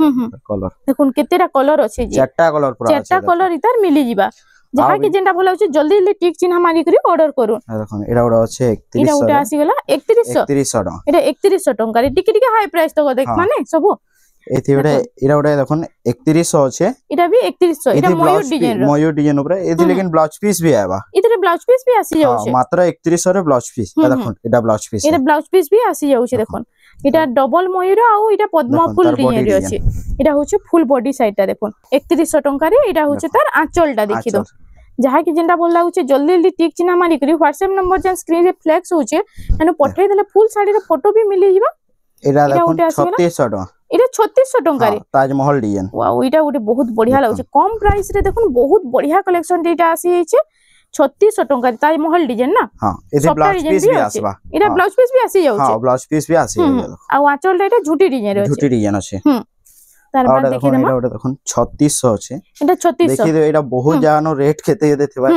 [SPEAKER 3] कलर
[SPEAKER 1] देखुन केतेरा कलर अछि जी
[SPEAKER 3] चारटा कलर पूरा
[SPEAKER 1] चारटा कलर इतार मिली जिबा जहा कि जेंडा भला होछि जल्दी जल्दी टिक चिन्ह मारी करी ऑर्डर करू
[SPEAKER 3] देखुन एटा ओडा अछि 3100
[SPEAKER 1] एटा ओटा आसी गेला 3100
[SPEAKER 3] टका
[SPEAKER 1] एटा 3100 टका रे टिके टिके हाई प्राइस तो देख माने सब
[SPEAKER 3] एथि ओडे एटा ओडे देखुन 3100 अछि
[SPEAKER 1] एटा भी 3100 एटा मयूर डिजाइन
[SPEAKER 3] ऊपर एथि लेकिन ब्लाउज पीस भी आबा
[SPEAKER 1] इधर ब्लाउज पीस भी आसी जाउछि
[SPEAKER 3] मात्र 3100 रे ब्लाउज पीस देखुन एटा ब्लाउज पीस
[SPEAKER 1] एटा ब्लाउज पीस भी आसी जाउछि देखुन एटा डबल मयूर आ एटा पद्म फुल डिजाइन रे अछि एटा होछि फुल बॉडी साइडटा देखुन 3100 टका रे एटा होछि तार आंचलटा देखि दो जहा कि जेंडा बोल लागुचे जल्दी जल्दी टिक चिन्ह मारी करी व्हाट्सएप नंबर जे स्क्रीन रे फ्लैक्स होचे एनो पठै देले फुल साड़ी रे फोटो भी मिली जिबा
[SPEAKER 3] एटा देखुन 3600 टका
[SPEAKER 1] एटा 3600 टका रे
[SPEAKER 3] ताजमहल डिजाइन
[SPEAKER 1] वाओ एटा गोटे बहुत बढ़िया लागुचे कम प्राइस रे देखुन बहुत बढ़िया कलेक्शन डेटा आसी हिचे 3600 टका रे ताजमहल डिजाइन ना
[SPEAKER 3] हां एथि ब्लाउज पीस भी आसबा
[SPEAKER 1] एटा ब्लाउज पीस भी आसी जाउचे
[SPEAKER 3] हां ब्लाउज पीस भी आसी
[SPEAKER 1] आ आंचल रे एटा झूटी डिजाइन रे
[SPEAKER 3] झूटी डिजाइन अछि
[SPEAKER 1] तार बाद देखि देमा
[SPEAKER 3] एटा देखुन 3600 अछि
[SPEAKER 1] एटा 3600
[SPEAKER 3] देखि दे एटा बहुत जानो रेट केते केते थिबा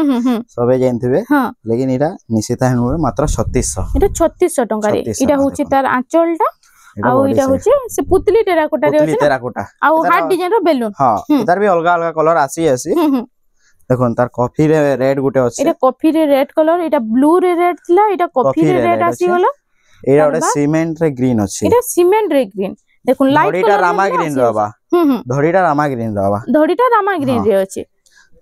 [SPEAKER 3] सबे जानथिबे लेकिन एटा निशिता हेनु मात्र 3600
[SPEAKER 1] एटा 3600 टका रे एटा होछि तार आंचलटा आ एटा होछि से पुतली टेराकोटा रे अछि
[SPEAKER 3] टेराकोटा
[SPEAKER 1] आ हार्ट डिजाइन रो बेलून
[SPEAKER 3] हां इधर भी अलग अलग कलर आसी देखुन तार कॉफी रे रेड गुटे अछि
[SPEAKER 1] एटा कॉफी रे रेड कलर एटा ब्लू रे रेड थिला एटा कॉफी रे रेड आसी होला
[SPEAKER 3] एटा ओडे सीमेंट रे ग्रीन अछि
[SPEAKER 1] एटा सीमेंट रे ग्रीन देखुन लाइट
[SPEAKER 3] कलर धड़ीटा रामा ग्रीन रहबा धड़ीटा रामा ग्रीन रहबा
[SPEAKER 1] धड़ीटा रामा ग्रीन रे अछि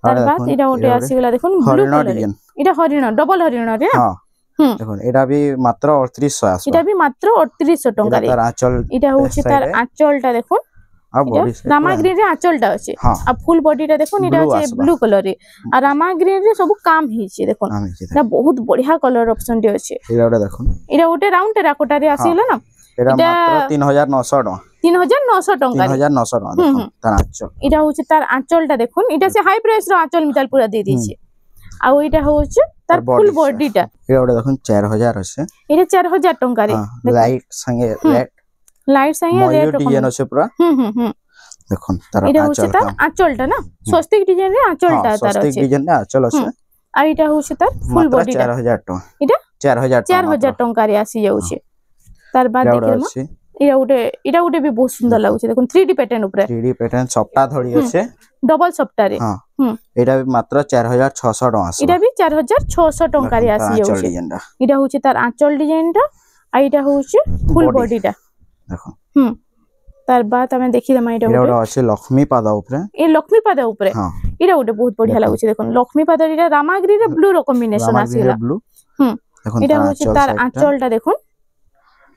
[SPEAKER 1] तार बाद एटा ओटे आसी गेला देखुन ब्लू कलर एटा हरिण डबल हरिण रे हां
[SPEAKER 3] देखुन एटा भी मात्र 3800 आसो
[SPEAKER 1] एटा भी मात्र 3800 टका रे
[SPEAKER 3] तार आंचल
[SPEAKER 1] एटा होछि तार आंचलटा देखुन
[SPEAKER 3] आ बॉडी
[SPEAKER 1] रामा ग्रीन रे आंचलटा अछि आ फुल बॉडीटा देखुन एटा अछि ब्लू कलर रे आ रामा ग्रीन रे सब काम हिछि देखुन एटा बहुत बढ़िया कलर ऑप्शन रे अछि
[SPEAKER 3] एटा ओटे देखुन
[SPEAKER 1] एटा ओटे राउंड टेराकोटा रे आसी गेला ना
[SPEAKER 3] एटा मात्र 3900 टका
[SPEAKER 1] 3900 टका
[SPEAKER 3] 3900 टका देखुन तार आंचल
[SPEAKER 1] एटा होछि तार आंचलटा देखुन एटा से हाई प्राइस रो आंचल मिताल पूरा दे दिछि आ एटा होछि तार फुल बॉडीटा
[SPEAKER 3] एटा ओटे देखुन 4000 अछि
[SPEAKER 1] एटा 4000 टका रे
[SPEAKER 3] लाइट संगे रेड
[SPEAKER 1] लाइट संगे रेड
[SPEAKER 3] डिजाइन अछि पूरा देखुन तार
[SPEAKER 1] एटा होछि तार आंचलटा ना स्वस्तिक डिजाइन रे आंचलटा तार अछि
[SPEAKER 3] स्वस्तिक डिजाइन रे आंचल अछि
[SPEAKER 1] आ एटा होछि तार फुल बॉडीटा
[SPEAKER 3] 4000 टका
[SPEAKER 1] एटा 4000 टका रे आसी जाउछि तार बाद देखिमा एटा उटे भी बहुत सुंदर लागुছে দেখুন 3D पैटर्न ऊपर
[SPEAKER 3] 3D पैटर्न सप्ता धड़ी আছে
[SPEAKER 1] डबल सप्ता रे
[SPEAKER 3] हां एटा भी मात्र 4600 टका आसी
[SPEAKER 1] एटा भी 4600 टका रे आसी जाउছে एटा होची तार आंचल डिजाइन टा आ एटा होची फुल बॉडी टा देखो तार बाद हमें देखि दमा एटा
[SPEAKER 3] আছে লক্ষ্মী পাদা উপরে
[SPEAKER 1] ए लक्ष्मी पादा ऊपर एटा उटे बहुत बढ़िया लागुছে দেখুন लक्ष्मी पादा एटा रामाग्री रे ब्लू रो कॉम्बिनेशन आसीला
[SPEAKER 3] ब्लू
[SPEAKER 1] देखुन एटा होची तार आंचल टा देखुन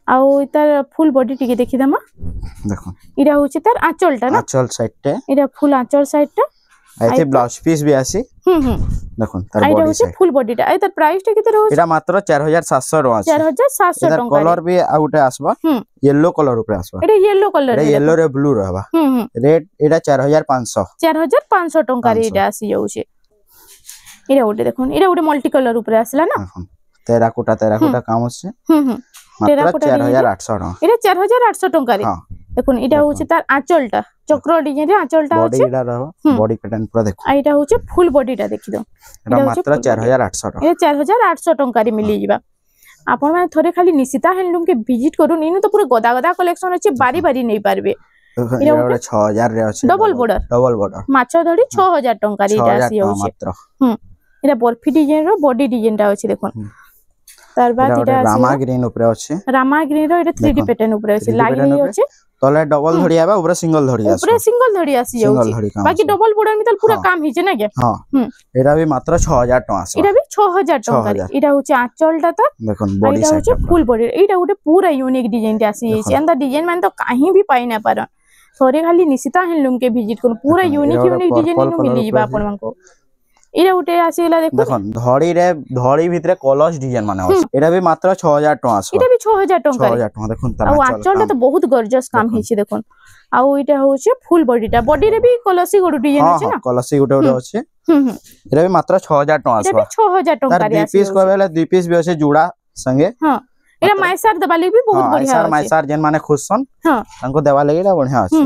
[SPEAKER 1] आउ तार फुल बॉडी टिके देखि दमा
[SPEAKER 3] देखो
[SPEAKER 1] इरा होची तार आंचलटा ना
[SPEAKER 3] आंचल साइड टे
[SPEAKER 1] इरा फुल आंचल साइड टा
[SPEAKER 3] आइते ब्लाउज पीस भी आसी देखो तार बॉडी साइड
[SPEAKER 1] फुल बॉडी टा आइ तार प्राइस टा केते रहौ
[SPEAKER 3] इरा मात्र 4700 रो आसी
[SPEAKER 1] 4700 टका
[SPEAKER 3] कलर भी आउटे आसबा येलो कलर ऊपर आसबा
[SPEAKER 1] एटा येलो कलर
[SPEAKER 3] येलो रे ब्लू रहबा रेड एटा 4500
[SPEAKER 1] टका रे एटा आसी जाउछे इरा उटे देखो इरा उटे मल्टी कलर ऊपर आसला ना
[SPEAKER 3] तेराकोटा काम আছে मात्र 4800 टका
[SPEAKER 1] एटा 4800 टका रे देखुन एटा होची तार आंचलटा चक्र डिजाइन रे आंचलटा होची
[SPEAKER 3] बॉडी रहबा बॉडी पैटर्न पूरा देखो
[SPEAKER 1] एटा होची फुल बॉडीटा देखि दो
[SPEAKER 3] एटा मात्र 4800 टका
[SPEAKER 1] एटा 4800 टका रे मिली जिबा आपण माने थोरे खाली निशिता हैंडलूम के विजिट करू इनु तो पूरा गदा गदा कलेक्शन अछि बारी बारी नै पारबे
[SPEAKER 3] एटा 6000 रे अछि
[SPEAKER 1] डबल बॉर्डर माछो धड़ी 6000 टका रे एटा आसी होची एटा बर्फी डिजाइन रो बॉडी डिजाइन टा अछि देखुन तार बाद
[SPEAKER 3] एटा
[SPEAKER 1] इटा
[SPEAKER 3] रामा ग्रीन ऊपर अछि
[SPEAKER 1] रामा ग्रीन रो इटा 3D पैटर्न ऊपर अछि लाइन ही अछि
[SPEAKER 3] तले डबल धड़ी आबा ऊपर सिंगल धड़ी आसी
[SPEAKER 1] ऊपर सिंगल धड़ी आसी जाउची बाकी डबल बॉर्डर में पूरा काम हिचे ना के
[SPEAKER 3] हां एटा भी मात्र 6000 टका आसी
[SPEAKER 1] इटा भी 6000 टका इटा होची आंचलटा त
[SPEAKER 3] देखन बॉडी साइड
[SPEAKER 1] इटा होची फुल बॉडी इटा गोटे पूरा यूनिक डिजाइन आसी जाइछि एंदा डिजाइन मान तो काहे भी पाइ ना पारन थोरे खाली निशिता हैंडलूम के विजिट करू पूरा यूनिक डिजाइन नु मिली जिबा आपन मानको इरा उठे आसीला देखो
[SPEAKER 3] धड़ी भितरे कलर्स डिजाइन माने अछि एटा भी मात्र 6000 टका आसी
[SPEAKER 1] इटा भी 6000 टका
[SPEAKER 3] 6000 टका देखुन
[SPEAKER 1] आ आंचलटा तो बहुत गॉर्जियस काम हिछि देखुन आ इटा होचे फुल बॉडी रे भी कलसी गोडू डिजाइन अछि ना
[SPEAKER 3] कलसी गोटे गोटे अछि एटा भी मात्र 6000 टका आसी
[SPEAKER 1] इटा भी 6000 टका रे आसी
[SPEAKER 3] पीस कहबेले दुई पीस भी अछि जुड़ा संगे
[SPEAKER 1] हां एरा माइसार दबाली भी बहुत बढ़िया अछि
[SPEAKER 3] माइसार जेन माने खुशन
[SPEAKER 1] हां
[SPEAKER 3] तांको देवा लागि एटा बढ़िया अछि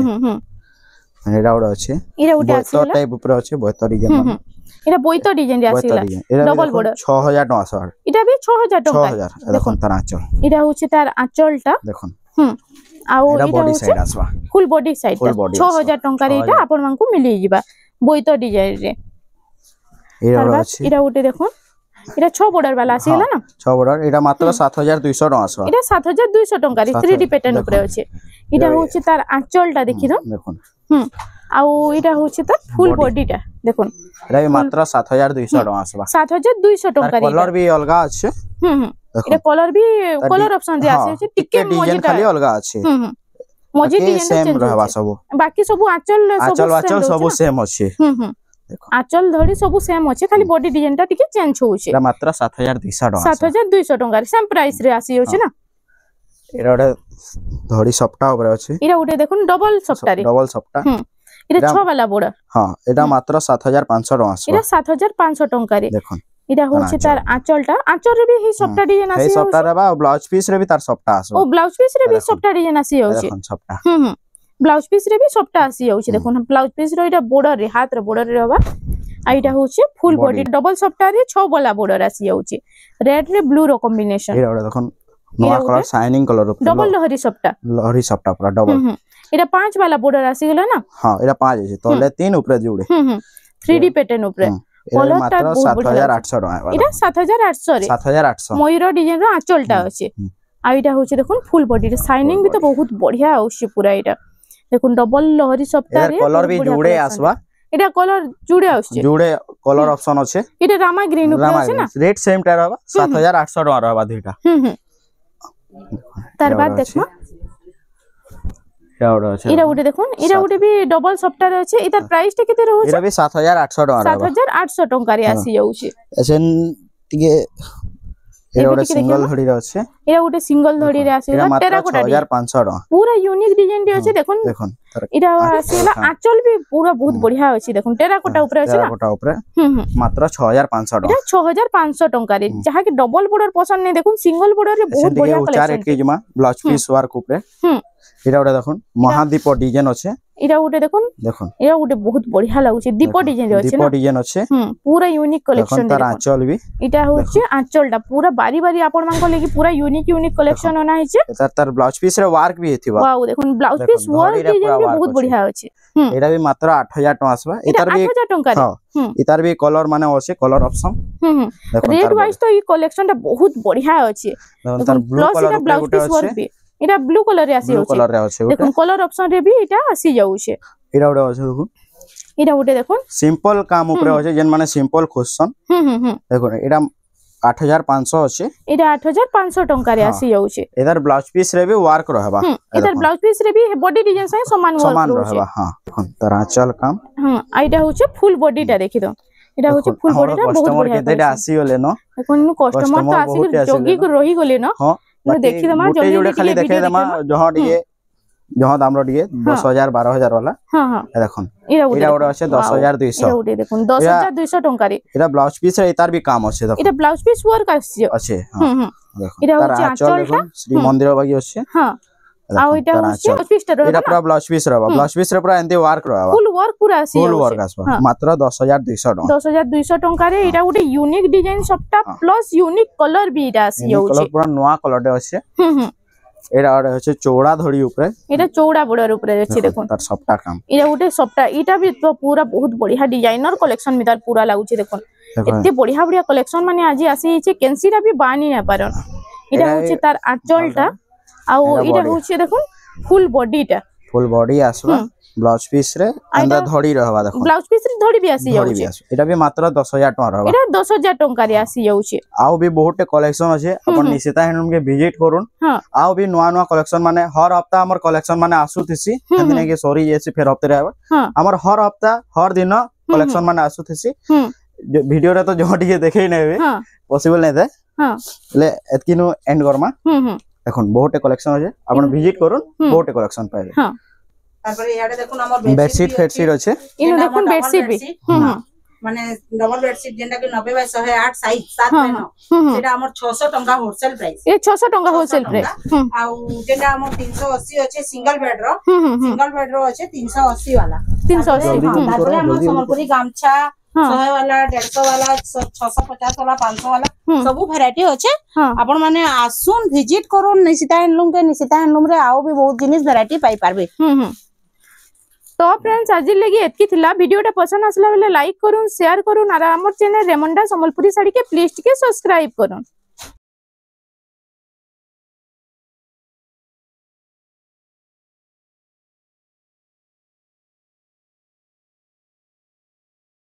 [SPEAKER 3] एटा ओडा अछि
[SPEAKER 1] इरा उठे आसीला
[SPEAKER 3] तो टाइप ऊपर अछि बहुत डिजाइन माने
[SPEAKER 1] एटा बोइतो डिजाइन रे आसीला डबल बॉर्डर
[SPEAKER 3] 6000 टका सर
[SPEAKER 1] इटा भी 6000 टका
[SPEAKER 3] 6000 देखुन तार आंचल
[SPEAKER 1] इटा होची तार आंचलटा
[SPEAKER 3] देखुन
[SPEAKER 1] आउ
[SPEAKER 3] एटा
[SPEAKER 1] इटा
[SPEAKER 3] बॉडी साइड आसबा
[SPEAKER 1] फुल बॉडी साइड 6000 टका रे इटा आपन मानकू मिली जिबा बोइतो डिजाइन रे
[SPEAKER 3] एटा अछि
[SPEAKER 1] इटा उठे देखुन इटा 6 बॉर्डर वाला आसीला ना
[SPEAKER 3] 6 बॉर्डर एटा मात्र 7200 टका आसबा
[SPEAKER 1] इटा 7200 टका रे 3D पैटर्न ऊपर अछि इटा होची तार आंचलटा देखि दो
[SPEAKER 3] देखुन
[SPEAKER 1] आउ इटा होची तार फुल बॉडीटा देखुन
[SPEAKER 3] एटा भी मात्र 7200 टका आसबा
[SPEAKER 1] 7200 टका रे
[SPEAKER 3] कलर भी अलगा अछि
[SPEAKER 1] इटा कलर भी कलर ऑप्शन दे आसी अछि टिके
[SPEAKER 3] डिजाइन खाली अलगा अछि
[SPEAKER 1] मजी डिजाइन
[SPEAKER 3] सेम रहबा सब
[SPEAKER 1] बाकी सब आंचल
[SPEAKER 3] सब सेम अछि
[SPEAKER 1] आंचल धड़ी सब सेम अछि खाली बॉडी डिजाइन टा टिके चेंज होउछि
[SPEAKER 3] एटा मात्र 7200 टका
[SPEAKER 1] 7200 टका रे सेम प्राइस रे आसी होछि ना
[SPEAKER 3] एटा ओडे धड़ी सप्ता ऊपर अछि
[SPEAKER 1] एटा उठे देखुन डबल सप्ता रे
[SPEAKER 3] डबल सप्ता
[SPEAKER 1] एटा 6 वाला बॉर्डर
[SPEAKER 3] हां एटा मात्र 7500 टका आसी
[SPEAKER 1] एटा 7500 टका रे
[SPEAKER 3] देखुन
[SPEAKER 1] इटा होछि तार आंचल रे भी ही सप्ता डिजाइन आसी
[SPEAKER 3] हे सप्ता रे बा ब्लाउज पीस रे भी तार सप्ता आसो
[SPEAKER 1] ओ ब्लाउज पीस रे भी सप्ता डिजाइन आसी होछि
[SPEAKER 3] देखुन सप्ता
[SPEAKER 1] ब्लाउज पीस रे भी सप्ता आसी होछि देखुन ब्लाउज पीस रो इटा बॉर्डर रे हाथ रे बॉर्डर रे होबा आ इटा होछि फुल बॉडी डबल सप्ता रे 6 वाला बॉर्डर आसी होछि रेड रे ब्लू रो कॉम्बिनेशन
[SPEAKER 3] एटा देखुन नवा कलर शाइनिंग कलर
[SPEAKER 1] डबल लहरी सप्ता
[SPEAKER 3] पूरा डबल
[SPEAKER 1] एटा 5 वाला बॉर्डर आसी गेला ना
[SPEAKER 3] हां एटा 5 अछि तले 3 ऊपर जुड़े
[SPEAKER 1] 3D पैटर्न ऊपर कलर टा बहुत बढ़िया
[SPEAKER 3] 7800 टका
[SPEAKER 1] एटा 7800 रे
[SPEAKER 3] 7800
[SPEAKER 1] मयूर डिजाइन रो आंचलटा अछि आ इटा होछि देखुन फुल बॉडी रे शाइनिंग भी तो बहुत बढ़िया होछि पूरा इटा देखुन डबल लहरी सप्ता रे
[SPEAKER 3] कलर भी जुड़े आसबा
[SPEAKER 1] एटा कलर जुड़े आछे
[SPEAKER 3] जुड़े कलर ऑप्शन अछि
[SPEAKER 1] एटा रामा ग्रीन ऊपर अछि ना
[SPEAKER 3] रेट सेम टा रहबा 7800 टका रहबा दुइटा
[SPEAKER 1] तार बाद देखमा इरा उठे देखुन इरा उठे भी डबल सप्ता रे अछि इतार प्राइस टा केते रहउ
[SPEAKER 3] इरा भी 7800 टका रहबा
[SPEAKER 1] 7800 टका रे आसी जाउछि
[SPEAKER 3] एसन टिके एरा उठे सिंगल धड़ी रे अछि
[SPEAKER 1] एरा उठे सिंगल धड़ी रे आसी टेराकोटा
[SPEAKER 3] 6500 टका
[SPEAKER 1] पूरा यूनिक डिजाइन रे अछि देखुन
[SPEAKER 3] देखुन
[SPEAKER 1] इरा आसीला आंचल भी पूरा बहुत बढ़िया अछि देखुन टेराकोटा ऊपर अछि ना
[SPEAKER 3] टेराकोटा ऊपर मात्र 6500 टका
[SPEAKER 1] इरा 6500 टका रे जहा कि डबल बॉर्डर पसंद नै देखुन सिंगल बॉर्डर रे बहुत बढ़िया कलेक्शन
[SPEAKER 3] उच्चा रेट के जमा ब्लाउज पीस वर्क ऊपर इरा उठे देखुन महादीप डिजाइन अछि
[SPEAKER 1] इरा उठे देखुन इरा उठे बहुत बढ़िया लागुछि दीप डिजाइन रे अछि ना
[SPEAKER 3] दीप डिजाइन अछि
[SPEAKER 1] पूरा यूनिक कलेक्शन
[SPEAKER 3] तार आंचल भी
[SPEAKER 1] इटा होछि आंचलटा पूरा बारी बारी आपण मान को लेकी पूरा यूनिक कलेक्शन होना हिचे
[SPEAKER 3] तार ब्लाउज पीस रे वर्क भी हेथिबा
[SPEAKER 1] वाओ देखुन ब्लाउज पीस वर्क डिजाइन भी बहुत बढ़िया अछि
[SPEAKER 3] एटा भी मात्र 8000 टका आसबा
[SPEAKER 1] इतार भी 8000 टका
[SPEAKER 3] हां इतार भी कलर माने अछि कलर ऑप्शन
[SPEAKER 1] रेट वाइज तो ई कलेक्शन टा बहुत बढ़िया अछि
[SPEAKER 3] तार blue colour
[SPEAKER 1] blouse piece work भी इटा ब्लू कलर रे आसी होछि देखुन कलर ऑप्शन रे भी इटा आसी जाउछे
[SPEAKER 3] इरा उडे अछि देखुन
[SPEAKER 1] इरा उडे देखुन
[SPEAKER 3] सिंपल काम ऊपर अछि जेन माने सिंपल क्वेश्चन देखुन इरा 8500 अछि
[SPEAKER 1] इटा 8500 टका रे आसी जाउछे
[SPEAKER 3] इधर ब्लाउज पीस रे भी वर्क रहबा
[SPEAKER 1] इधर ब्लाउज पीस रे भी बॉडी डिजाइन से समान वर्क
[SPEAKER 3] रहबा हां देखुन आंचल काम
[SPEAKER 1] आइटा होछि फुल बॉडी टा देखि दो इटा होछि फुल बॉडी टा बहुत बढ़िया
[SPEAKER 3] केतेटा आसी गले न
[SPEAKER 1] देखुन कस्टमर तो आसी जोगी को रही गले न
[SPEAKER 3] हां देखि दमा जल्दी खाली देखे दमा जहां दिए जहां दामरो दिए 10000 12000 वाला हां देखुन इरा उडे আছে 10200
[SPEAKER 1] इरा उडे देखुन 10200 टका रे
[SPEAKER 3] इरा ब्लाउज पीस रे इतार भी काम আছে देखो
[SPEAKER 1] इरा ब्लाउज पीस वर्क আছে
[SPEAKER 3] हां देखो इरा होछि आंचल श्री मंदिर बागी আছে
[SPEAKER 1] हां आ इटा होछि ब्लाउज पीस रे
[SPEAKER 3] इरा पूरा ब्लाउज पीस रहबा ब्लाउज पीस रे पूरा एंती वर्क रहबा
[SPEAKER 1] फुल वर्क पूरा আছে
[SPEAKER 3] फुल वर्क आसबा मात्र 10200 टका
[SPEAKER 1] 10200 टका रे इरा उडे यूनिक डिजाइन सबटा प्लस यूनिक कलर भी इरा আছে
[SPEAKER 3] कलर पूरा नया कलर दे আছে एरा होचे चौड़ा धड़ी ऊपर
[SPEAKER 1] एटा चौड़ा बॉर्डर ऊपर अछि देखुन
[SPEAKER 3] तार सप्ता काम
[SPEAKER 1] इरा उटे सप्ता इटा भी तो पूरा बहुत बढ़िया डिजाइनर कलेक्शन में तार पूरा लागुछि देखुन एते बढ़िया बढ़िया कलेक्शन माने आज आसी छै कैंसीटा भी बानी ना पारन इटा होछि तार आंचलटा आ इटा होछि देखुन फुल बॉडी आसबा
[SPEAKER 3] ब्लाउज पीस रे अंदर धड़ी रहबा देखो
[SPEAKER 1] ब्लाउज पीस रे धड़ी भी आसी जाउ छै
[SPEAKER 3] एटा भी मात्र 10000 टका रहबा
[SPEAKER 1] एटा 10000 टका रे आसी जाउ छै
[SPEAKER 3] आउ भी बहुत कलेक्शन अछि अपन निशिता हैंडलूम के विजिट करूं आउ भी नवा नवा कलेक्शन माने हर हफ्ता हमर कलेक्शन माने आसुथिसी हंदिने के सॉरी जेसी फेर हफ्ते रे हमर हर हफ्ता हर दिन कलेक्शन माने आसुथिसी वीडियो रे तो जोटी के देखै नेबे पॉसिबल नै दे ले एतकी नु एंड करमा देखुन बहुत कलेक्शन अछि अपन विजिट करूं बहुत कलेक्शन पाइबे
[SPEAKER 2] तारपरे याडे देखुन हमर
[SPEAKER 3] बेडशीट अछि
[SPEAKER 1] इनो देखुन बेडशीट भी
[SPEAKER 2] माने डबल बेडशीट जेंटा के 90 बाय 108 साइज 7 में न सेटा हमर 600 टका होलसेल प्राइस
[SPEAKER 1] ए 600 टका होलसेल प्राइस
[SPEAKER 2] आउ जेंटा हमर 380 अछि सिंगल बेड रो अछि 380 वाला
[SPEAKER 1] 380
[SPEAKER 2] तारपरे हमर संबलपुरी गामछा 100 वाला 150 वाला 650 वाला 500 वाला सब वैरायटी अछि आपण माने आसुन विजिट करूं निशिता हैंडलूम रे आउ भी बहुत जिनिस वैरायटी पाई पारबे
[SPEAKER 1] तो फ्रेंड्स आज लगी एतकी थिला वीडियोटा पसंद आसला बेले लाइक करूं शेयर करूं और हमर चैनल रेमंडा संबलपुरी साड़ी के प्लीज के सब्सक्राइब करूं।